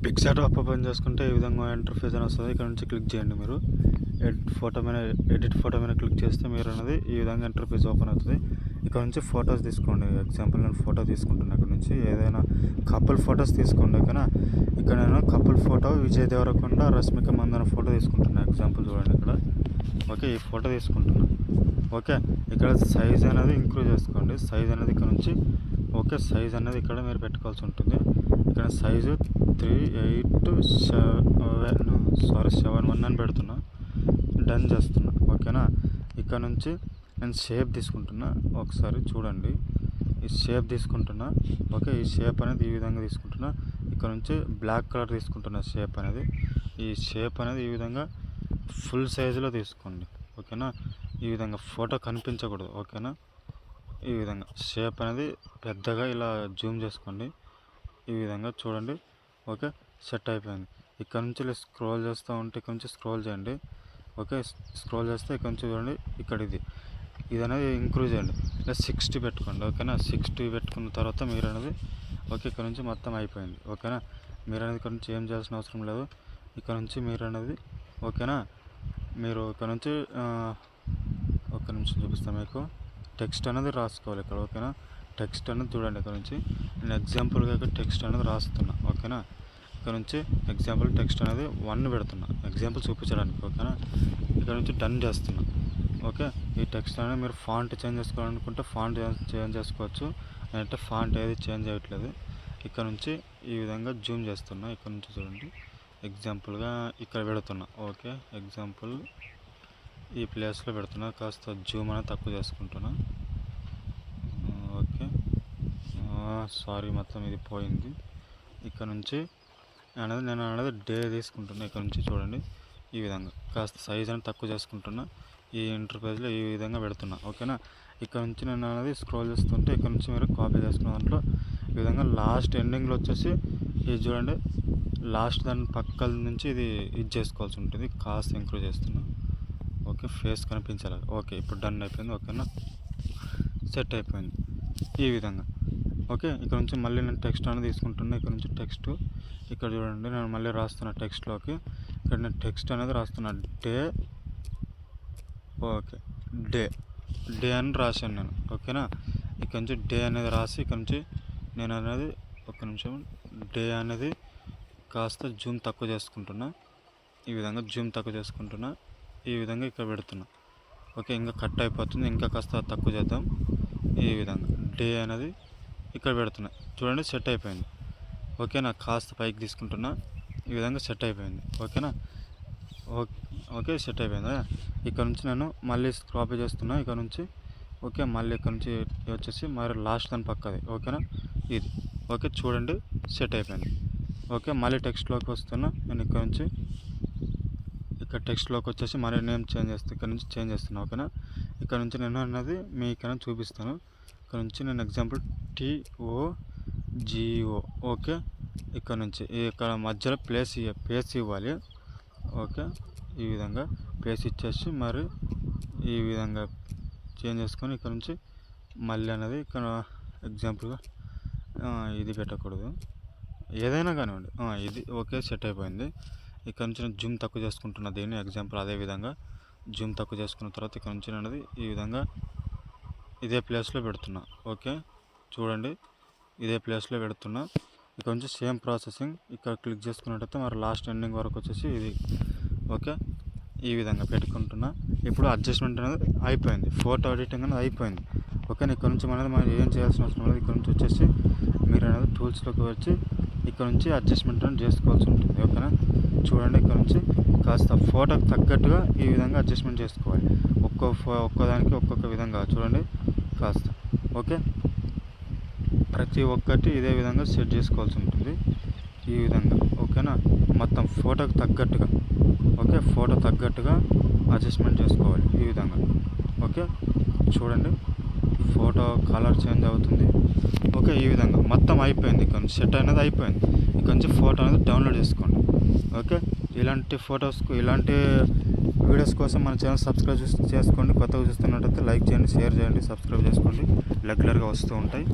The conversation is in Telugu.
పిక్సార్ట్ ఓపెన్ చేసుకుంటే ఈ విధంగా ఇంటర్ఫేస్ అని వస్తుంది. ఇక్కడ నుంచి క్లిక్ చేయండి. మీరు ఎడిట్ ఫోటో మీద క్లిక్ చేస్తే మీరు అనేది ఈ విధంగా ఇంటర్ఫేస్ ఓపెన్ అవుతుంది. ఇక్కడ నుంచి ఫొటోస్ తీసుకోండి. ఎగ్జాంపుల్ నేను ఫోటో తీసుకుంటున్నాను. ఇక్కడ నుంచి ఏదైనా కపుల్ ఫొటోస్ తీసుకోండి. ఓకేనా, ఇక్కడ నేను couple photo Vijay Devarakonda Rashmika Mandanna photo తీసుకుంటున్నాను. ఎగ్జాంపుల్ చూడండి ఇక్కడ. ఓకే, ఈ ఫోటో తీసుకుంటున్నాను. ఓకే, ఇక్కడ సైజ్ అనేది ఇంక్రీజ్ చేసుకోండి. సైజ్ అనేది ఇక్కడ నుంచి ఓకే, సైజ్ అనేది ఇక్కడ మీరు పెట్టుకోవాల్సి ఉంటుంది. ఇక్కడ సైజు 387 అని పెడుతున్నా. డన్ చేస్తున్నా. ఓకేనా, ఇక్కడ నుంచి నేను షేప్ తీసుకుంటున్నా. ఒకసారి చూడండి, ఈ షేప్ తీసుకుంటున్నా. ఓకే, ఈ షేప్ అనేది ఈ విధంగా తీసుకుంటున్నా. ఇక్కడ నుంచి బ్లాక్ కలర్ తీసుకుంటున్నా. షేప్ అనేది ఈ షేప్ అనేది ఈ విధంగా ఫుల్ సైజులో తీసుకోండి. ఓకేనా, ఈ విధంగా ఫోటో కనిపించకూడదు. ఓకేనా, ఈ విధంగా షేప్ అనేది పెద్దగా ఇలా జూమ్ చేసుకోండి. ఈ విధంగా చూడండి. ఓకే, సెట్ అయిపోయింది. ఇక్కడ నుంచి ఇలా స్క్రోల్ చేస్తూ ఉంటే ఇక్కడ నుంచి స్క్రోల్ చేయండి. ఓకే, స్క్రోల్ చేస్తే ఇక్కడ నుంచి చూడండి. ఇక్కడ ఇది అనేది ఇంక్రీజ్ చేయండి. ఇలా 60 పెట్టుకోండి. ఓకేనా, 60 పెట్టుకున్న తర్వాత మీరు అనేది ఓకే, ఇక్కడ నుంచి మొత్తం అయిపోయింది. ఓకేనా, మీరు అనేది ఇక్కడ నుంచి ఏం చేయాల్సిన అవసరం లేదు. ఇక్కడ నుంచి మీరు అనేది ఓకేనా, మీరు ఇక్కడ నుంచి ఒక్క నిమిషం చూపిస్తాను మీకు. టెక్స్ట్ అనేది రాసుకోవాలి ఇక్కడ. ఓకేనా, టెక్స్ట్ అనేది చూడండి. ఇక్కడ నుంచి నేను ఎగ్జాంపుల్గా ఇక్కడ టెక్స్ట్ అనేది రాస్తున్నా. ఓకేనా, ఇక్కడ నుంచి ఎగ్జాంపుల్ టెక్స్ట్ అనేది 1 పెడుతున్నా, ఎగ్జాంపుల్ చూపించడానికి. ఓకేనా, ఇక్కడ నుంచి డన్ చేస్తున్నా. ఓకే, ఈ టెక్స్ట్ అనేది మీరు ఫాంట్ చేంజ్ చేసుకోవాలనుకుంటే ఫాంట్ చేంజ్ చేసుకోవచ్చు. అంటే ఫాంట్ ఏది చేంజ్ అవ్వట్లేదు. ఇక్కడ నుంచి ఈ విధంగా జూమ్ చేస్తున్నా. ఇక్కడ నుంచి చూడండి, ఎగ్జాంపుల్గా ఇక్కడ పెడుతున్నా. ఓకే, ఎగ్జాంపుల్ ఈ ప్లేస్లో పెడుతున్నా. కాస్త జూమ్ అనేది తక్కువ చేసుకుంటున్నా. ఓకే, సారీ, మొత్తం ఇది పోయింది. ఇక్కడ నుంచి నేను అనేది డే తీసుకుంటున్నా. ఇక్కడ నుంచి చూడండి, ఈ విధంగా కాస్త సైజ్ అనేది తక్కువ చేసుకుంటున్నా. ఈ ఇంటర్ఫేస్లో ఈ విధంగా పెడుతున్నా. ఓకేనా, ఇక్కడ నుంచి నేను అనేది స్క్రోల్ చేస్తుంటే ఇక్కడ నుంచి మీరు కాపీ చేసుకున్న దాంట్లో ఈ విధంగా లాస్ట్ ఎండింగ్లో వచ్చేసి ఇది చూడండి, లాస్ట్ దాని పక్కల నుంచి ఇది చేసుకోవాల్సి ఉంటుంది. కాస్త ఇంక్రీజ్ చేస్తున్నా. ఓకే, ఫేస్ కనిపించాలి. ఓకే, ఇప్పుడు డన్ అయిపోయింది. ఓకేనా, సెట్ అయిపోయింది ఈ విధంగా. ఓకే, ఇక్కడ నుంచి మళ్ళీ నేను టెక్స్ట్ అనేది తీసుకుంటున్నా. ఇక్కడ నుంచి టెక్స్ట్ ఇక్కడ చూడండి, నేను మళ్ళీ రాస్తున్నా టెక్స్ట్లోకి. ఇక్కడ నేను టెక్స్ట్ అనేది రాస్తున్నా. డే ఓకే, డే అని రాశాను నేను. ఓకేనా, ఇక్కడ నుంచి డే అనేది రాసి ఇక్కడ నుంచి నేను అనేది ఒక నిమిషం డే అనేది కాస్త జూమ్ తక్కువ చేసుకుంటున్నా. ఈ విధంగా జూమ్ తక్కువ చేసుకుంటున్నా. ఈ విధంగా ఇక్కడ పెడుతున్నా. ఓకే, ఇంకా కట్ అయిపోతుంది, ఇంకా కాస్త తక్కువ చేద్దాం. ఈ విధంగా డే అనేది ఇక్కడ పెడుతున్నా. చూడండి, సెట్ అయిపోయింది. ఓకేనా, కాస్త పైకి తీసుకుంటున్నా. ఈ విధంగా సెట్ అయిపోయింది. ఓకేనా, ఓకే, సెట్ అయిపోయిందా. ఇక్కడ నుంచి నేను మళ్ళీ కాపీ చేస్తున్నా. ఇక్కడ నుంచి ఓకే, మళ్ళీ ఇక్కడ నుంచి వచ్చేసి మరి లాస్ట్ దాని పక్కది. ఓకేనా, ఇది ఓకే, చూడండి, సెట్ అయిపోయింది. ఓకే, మళ్ళీ టెక్స్ట్లోకి వస్తున్నా. నేను ఇక్కడ నుంచి టెక్స్ట్లోకి వచ్చేసి మళ్ళీ నేమ్ చేంజ్ చేస్తాను. ఇక్కడ నుంచి చేంజ్ చేస్తున్నా. ఓకేనా, ఇక్కడ నుంచి నేను అన్నది మీకు చూపిస్తాను. ఇక్కడ నుంచి నేను ఎగ్జాంపుల్ TOGO. ఓకే, ఇక్కడ నుంచి ఇక్కడ మధ్యలో ప్లేస్ ఇవ్వాలి. ఓకే, ఈ విధంగా ప్లేస్ ఇచ్చేసి మరి ఈ విధంగా చేంజ్ చేసుకొని ఇక్కడ నుంచి మళ్ళీ అనేది ఇక్కడ ఎగ్జాంపుల్గా ఇది పెట్టకూడదు, ఏదైనా కానివ్వండి. ఇది ఓకే, సెట్ అయిపోయింది. ఇక్కడ నుంచి నేను జూమ్ తక్కువ చేసుకుంటున్నా దీన్ని. ఎగ్జాంపుల్ అదే విధంగా జూమ్ తక్కువ చేసుకున్న తర్వాత ఇక్కడ నుంచి అనేది ఈ విధంగా ఇదే ప్లేస్లో పెడుతున్నా. ఓకే, చూడండి, ఇదే ప్లేస్లో పెడుతున్నా. ఇక్కడ నుంచి సేమ్ ప్రాసెసింగ్ ఇక్కడ క్లిక్ చేసుకున్నట్టయితే మరి లాస్ట్ ఎండింగ్ వరకు వచ్చేసి ఇది. ఓకే, ఈ విధంగా పెట్టుకుంటున్నా. ఇప్పుడు అడ్జస్ట్మెంట్ అనేది అయిపోయింది. ఫోటో ఎడిటింగ్ అనేది అయిపోయింది. ఓకే, ఇక్కడ నుంచి మనం ఏం చేయాల్సిన అవసరం లేదు. ఇక్కడ నుంచి వచ్చేసి మీరు అనేది టూల్స్లోకి వచ్చి ఇక్కడ నుంచి అడ్జస్ట్మెంట్ అనేది చేసుకోవాల్సి ఉంటుంది. ఓకేనా, చూడండి, ఇక్కడ నుంచి కాస్త ఫోటోకి తగ్గట్టుగా ఈ విధంగా అడ్జస్ట్మెంట్ చేసుకోవాలి. ఒక్కోదానికి ఒక్కొక్క విధంగా చూడండి కాస్త. ఓకే, ప్రతి ఒక్కటి ఇదే విధంగా సెట్ చేసుకోవాల్సి ఉంటుంది. ఈ విధంగా ఓకేనా, మొత్తం ఫోటోకి తగ్గట్టుగా. ఓకే, ఫోటో తగ్గట్టుగా అడ్జస్ట్మెంట్ చేసుకోవాలి ఈ విధంగా. ఓకే, చూడండి, ఫోటో కలర్ చేంజ్ అవుతుంది. ఓకే, ఈ విధంగా మొత్తం అయిపోయింది. ఇక్కడ నుంచి సెట్ అనేది అయిపోయింది. ఇక్కడ నుంచి ఫోటో అనేది డౌన్లోడ్ చేసుకోండి. ఓకే, ఇలాంటి ఇలాంటి వీడియోస్ కోసం మన ఛానల్ సబ్స్క్రైబ్ చేసుకోండి. కొత్తగా చూస్తున్నట్టయితే లైక్ చేయండి, షేర్ చేయండి, సబ్స్క్రైబ్ చేసుకోండి. రెగ్యులర్గా వస్తూ ఉంటాయి.